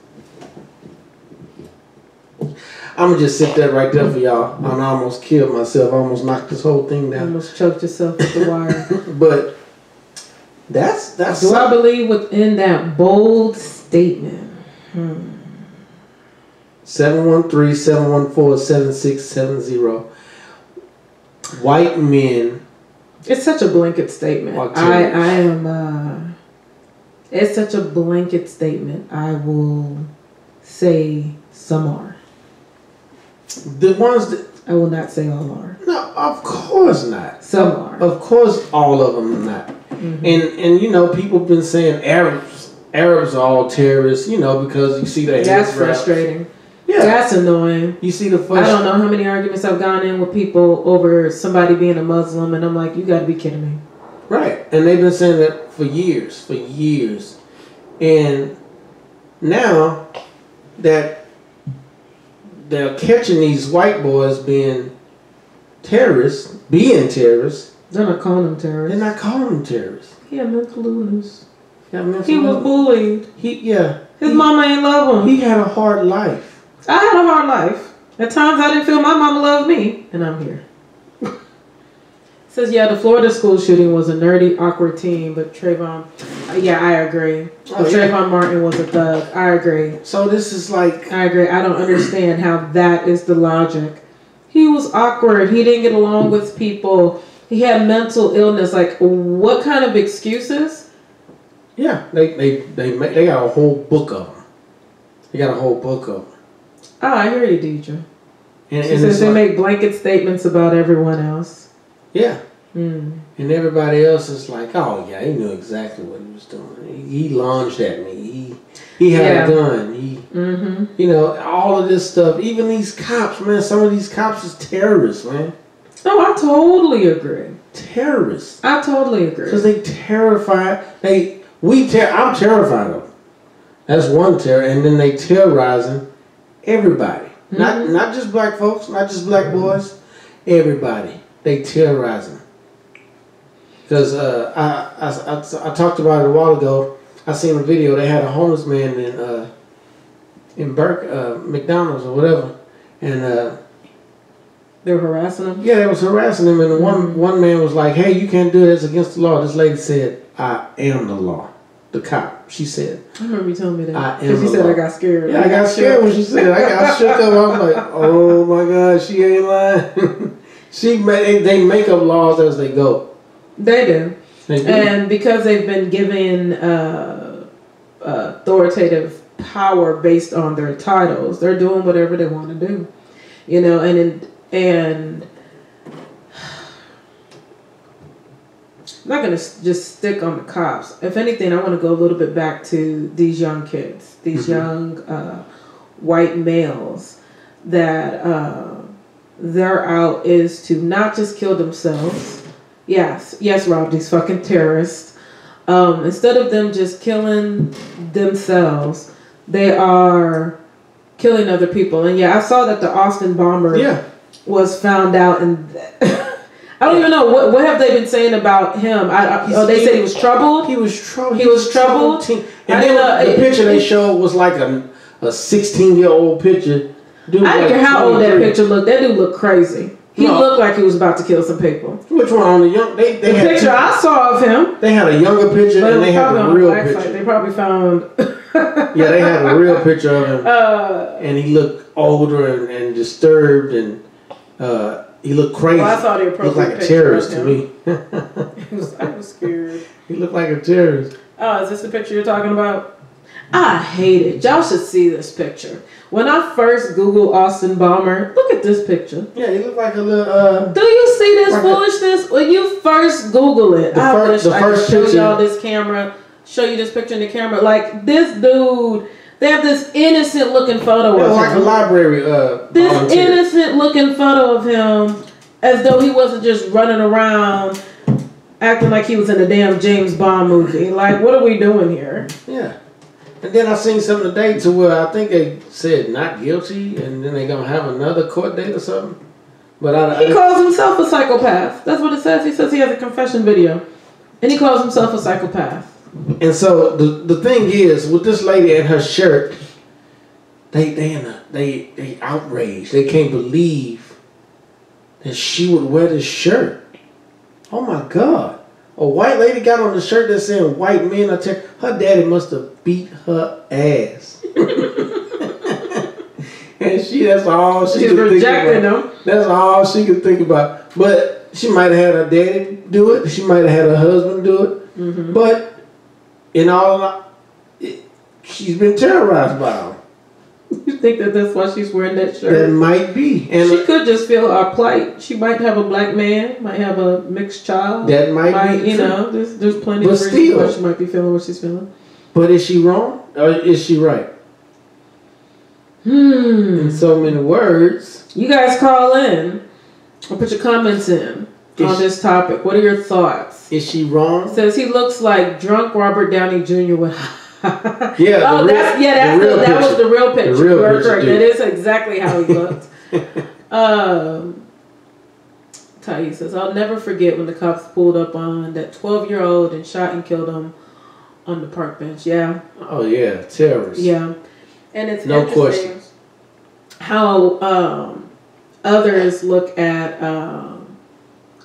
I'm going to just sit that right there for y'all. I almost killed myself. I almost knocked this whole thing down. Almost choked yourself with the wire. But That's Do I believe within that bold statement? 713-714-7670. White men. It's such a blanket statement. I am. It's such a blanket statement. I will say some are. The ones that I will not say all are. no, of course not. Some are. Of course, all of them are not. Mm-hmm. And you know, people have been saying Arabs are all terrorists. You know, because you see the that's frustrating. Yeah, that's annoying. You see the I don't know how many arguments I've gone in with people over somebody being a Muslim, and I'm like, you got to be kidding me. Right, and they've been saying that for years, and now that they're catching these white boys being terrorists, they're not calling them terrorists. They're not calling them terrorists. He had mental illness. He was bullied. His mama ain't love him. He had a hard life. I had a hard life. At times I didn't feel my mama loved me, and I'm here. Says, yeah, the Florida school shooting was a nerdy, awkward teen, but Trayvon, yeah, I agree. Trayvon Martin was a thug. I agree. So this is like... I agree. I don't understand how that is the logic. He was awkward. He didn't get along with people. He had mental illness. Like, what kind of excuses? Yeah, they got a whole book of them. They got a whole book of them. Oh, I hear you, Deidre. She says they make blanket statements about everyone else. Yeah. And everybody else is like, oh, yeah, he knew exactly what he was doing. He lunged at me. He had a gun. You know, all of this stuff. Even these cops, man, some of these cops is terrorists, man. Oh, I totally agree. Terrorists. I totally agree. Because they terrify. I'm terrified of them. That's one terror. And then they terrorizing everybody. Not just black folks, not just black boys. Everybody. They terrorize them. Because I talked about it a while ago. I seen a video. They had a homeless man in McDonald's or whatever, and they were harassing him. Yeah, they was harassing him, and one man was like, "Hey, you can't do this against the law." This lady said, "I am the law." The cop, she said. I remember you telling me that. I am. Because you said I got scared. Yeah, I got scared when she said it. I got shook up. I was like, "Oh my God, she ain't lying." They make up laws as they go. They do. And because they've been given authoritative power based on their titles, they're doing whatever they want to do. You know, and I'm not going to just stick on the cops. If anything, I want to go a little bit back to these young kids, these young white males that their out is to not just kill themselves. Yes, Rob, these fucking terrorists. Instead of them just killing themselves, they are killing other people. And I saw that the Austin bomber was found out, and I don't even know what have they been saying about him. They said he was troubled. He was troubled. He was troubled. And then the picture they showed was like a 16-year-old picture. Dude, I don't care how old that picture looked. That dude looked crazy. He looked like he was about to kill some people. Which one? On the young? The picture I saw of him. They had a younger picture, and they had a real picture. They probably found. They had a real picture of him, and he looked older and disturbed, and he looked crazy. Well, I saw the appropriate picture. He looked like a terrorist to me. I was scared. He looked like a terrorist. Oh, is this the picture you're talking about? I hate it. Y'all should see this picture. When I first Googled Austin Bomber, look at this picture. Yeah, he looked like a little... Do you see this foolishness? When you first Google it, I wish I could show y'all this camera, show you this picture in the camera. Like, this dude, they have this innocent looking photo of him. Like a library This innocent looking photo of him, as though he wasn't just running around acting like he was in a damn James Bond movie. Like, what are we doing here? Yeah. And then I seen something today to where I think they said not guilty, and then they're going to have another court date or something. But he calls himself a psychopath. That's what it says. He says he has a confession video. And he calls himself a psychopath. And so the thing is, with this lady and her shirt, they outraged. They can't believe that she would wear this shirt. Oh my God. A white lady got on the shirt that said white men are terrorists. Her daddy must have beat her ass. And that's all she could think about. That's all she could think about. But she might have had her daddy do it. She might have had her husband do it. Mm-hmm. But in all, she's been terrorized by them. You think that's why she's wearing that shirt? That might be. And she could just feel our plight. She might have a black man, might have a mixed child. That might be. You know, there's plenty of reasons why she might be feeling what she's feeling. But is she wrong or is she right? In so many words. You guys call in or put your comments in on this topic. What are your thoughts? Is she wrong? It says he looks like drunk Robert Downey Jr. with. That was the real picture. The real picture, correct. That is exactly how he looked. Ty says, I'll never forget when the cops pulled up on that 12-year-old and shot and killed him on the park bench. Yeah. Oh yeah, terrorists. Yeah. And it's no interesting question how others look at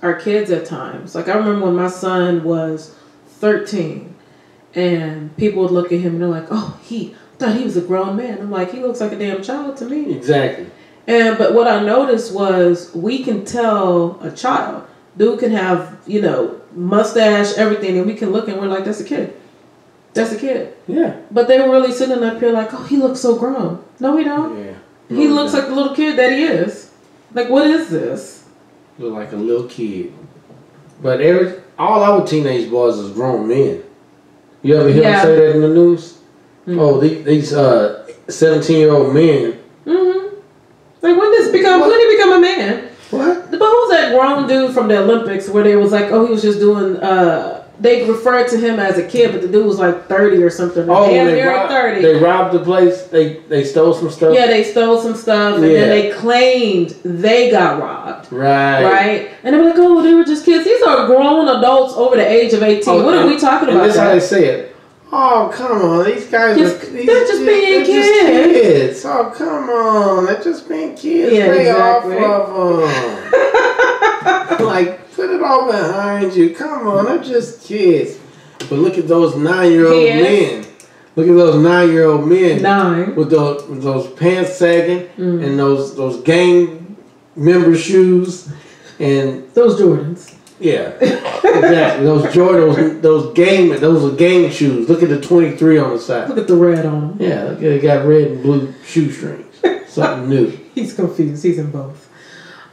our kids at times. Like I remember when my son was 13 and people would look at him and they're like, oh, he thought he was a grown man. I'm like, he looks like a damn child to me. Exactly. But what I noticed was we can tell a child. Dude can have, mustache, everything, and we can look and we're like, that's a kid. That's a kid. Yeah. But they were really sitting up here like, oh, he looks so grown. No, he don't. Yeah. No, he looks like the little kid that he is. Like, what is this? Look like a little kid. But all our teenage boys is grown men. You ever hear them say that in the news? Mm-hmm. Oh, these 17-year-old men. Mm-hmm. Like, when did he become a man? What? But who's that grown dude from the Olympics where they was like, oh, he was just doing, they referred to him as a kid, but the dude was like 30 or something. Oh, they're 30. They robbed the place. They stole some stuff. Yeah, they stole some stuff, and then they claimed they got robbed. Right. And they were like, oh, they were just kids. These are grown adults over the age of 18. What are we talking about? And that's how they say it. Oh, come on. These guys they're just being kids. Oh, come on. They're just being kids. Yeah, exactly. Off of them. Like, put it all behind you. Come on. They're just kids. But look at those 9-year-old men. Look at those 9-year-old men. 9. With those pants sagging and those gang member shoes and those Jordans. Yeah, exactly. Those are gang shoes. Look at the 23 on the side. Look at the red on them. Yeah, look at it got red and blue shoestrings. Something new. He's confused. He's in both.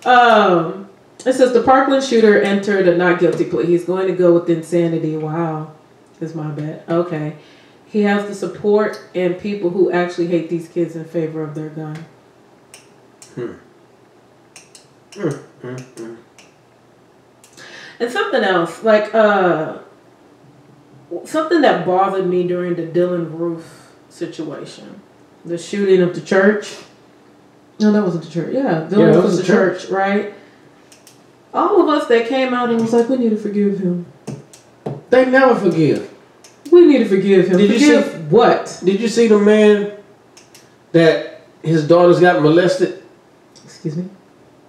It says the Parkland shooter entered a not guilty plea. He's going to go with insanity. Wow, is my bet. Okay, he has the support and people who actually hate these kids in favor of their gun. And something else, like something that bothered me during the Dylan Roof situation, the shooting of the church. No, that wasn't the church. Yeah, Dylan Roof was the church, right? All of us that came out and was like, we need to forgive him. They never forgive. We need to forgive him. What? Did you see the man that his daughters got molested? Excuse me?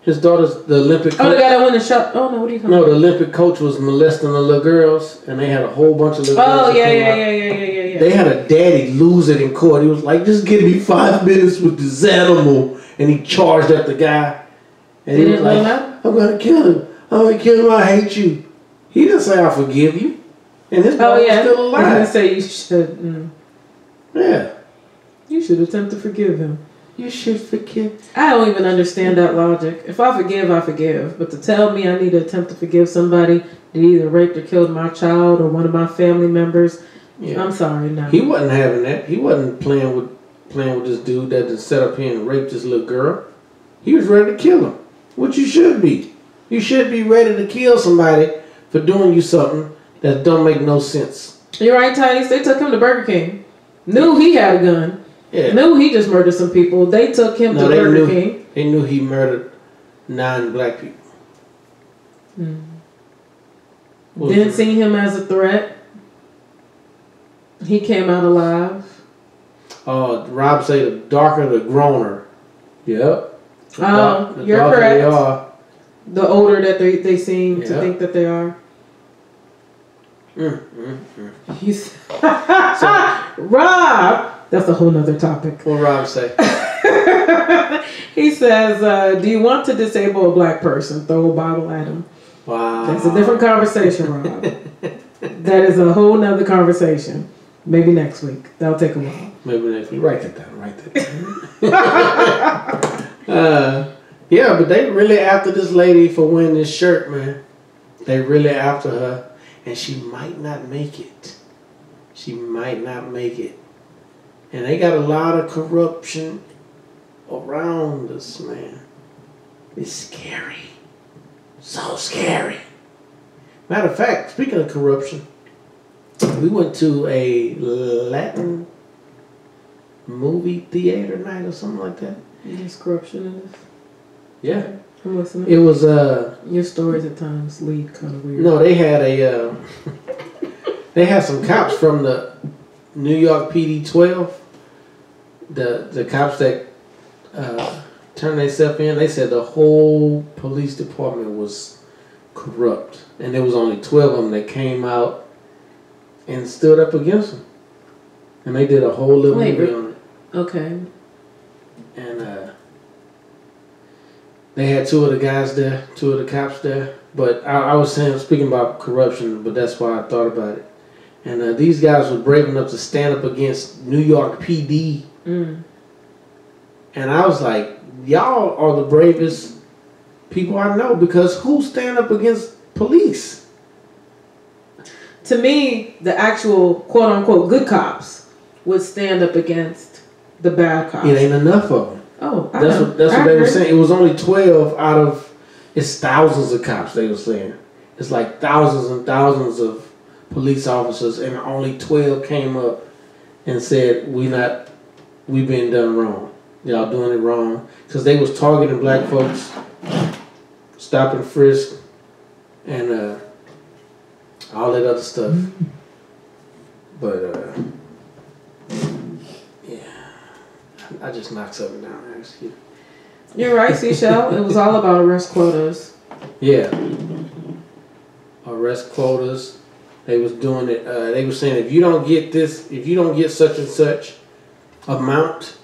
His daughter's the Olympic coach. Oh, the guy that went and shot. Oh, no, what are you talking about? No, the Olympic coach was molesting the little girls, and they had a whole bunch of little girls. Oh, yeah. They had a daddy lose it in court. He was like, just give me 5 minutes with this animal. And he charged at the guy. And he was like, I'm going to kill him. I'm going to kill him. I hate you. He didn't say, I forgive you. And his daughter was still alive. I didn't say you should. Yeah. You should attempt to forgive him. You should forgive. I don't even understand that logic. If I forgive, I forgive. But to tell me I need to attempt to forgive somebody that either raped or killed my child or one of my family members, I'm sorry, no. He wasn't having that. He wasn't playing with this dude that just set up here and raped this little girl. He was ready to kill him. What you should be. You should be ready to kill somebody for doing you something that don't make no sense. You're right, Titus. They took him to Burger King. Knew he had a gun. Yeah. Knew he just murdered some people. They took him to Burger King. They knew he murdered 9 black people. Didn't see him as a threat. He came out alive. Rob said the darker the groaner. Yep. You're correct. The older that they seem to think that they are. He's Rob. That's a whole nother topic. What Rob say? He says, "Do you want to disable a black person? Throw a bottle at him." Wow. That's a different conversation, Rob. That is a whole nother conversation. Maybe next week. That'll take a while. Maybe next week. Write that down. Write that down. Yeah, but they really after this lady for wearing this shirt, man. They really after her, and she might not make it. She might not make it. And they got a lot of corruption around us, man. It's scary. So scary. Matter of fact, speaking of corruption, we went to a Latin movie theater night or something like that. There's corruption in this. Yeah. I'm listening. It was your stories at times lead kind of weird. No, they had they had some cops from the New York PD 12. The cops that turned themselves in, they said the whole police department was corrupt, and there was only 12 of them that came out and stood up against them, and they did a whole little movie on it. Okay. And they had two of the guys there, two of the cops there. But I was speaking about corruption, but that's why I thought about it. And these guys were brave enough to stand up against New York PD. And I was like, y'all are the bravest people I know, because who stand up against police? To me, the actual quote-unquote good cops would stand up against the bad cops. It ain't enough of them. Oh, that's what they were saying. It was only 12 out of, it's thousands of cops, they were saying. It's like thousands and thousands of police officers, and only 12 came up and said, we've been done wrong. Y'all doing it wrong. Because they was targeting black folks, stop and frisk, and all that other stuff. But, I just knocked something down, actually. You're right, Seashell. It was all about arrest quotas. Yeah. Arrest quotas. They was doing it. They were saying, if you don't get this, if you don't get such and such amount,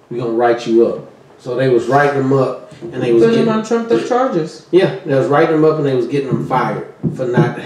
we're going to write you up. So they was writing them up, and they was putting them on trumped up charges. Yeah, they was writing them up, and they was getting them fired for not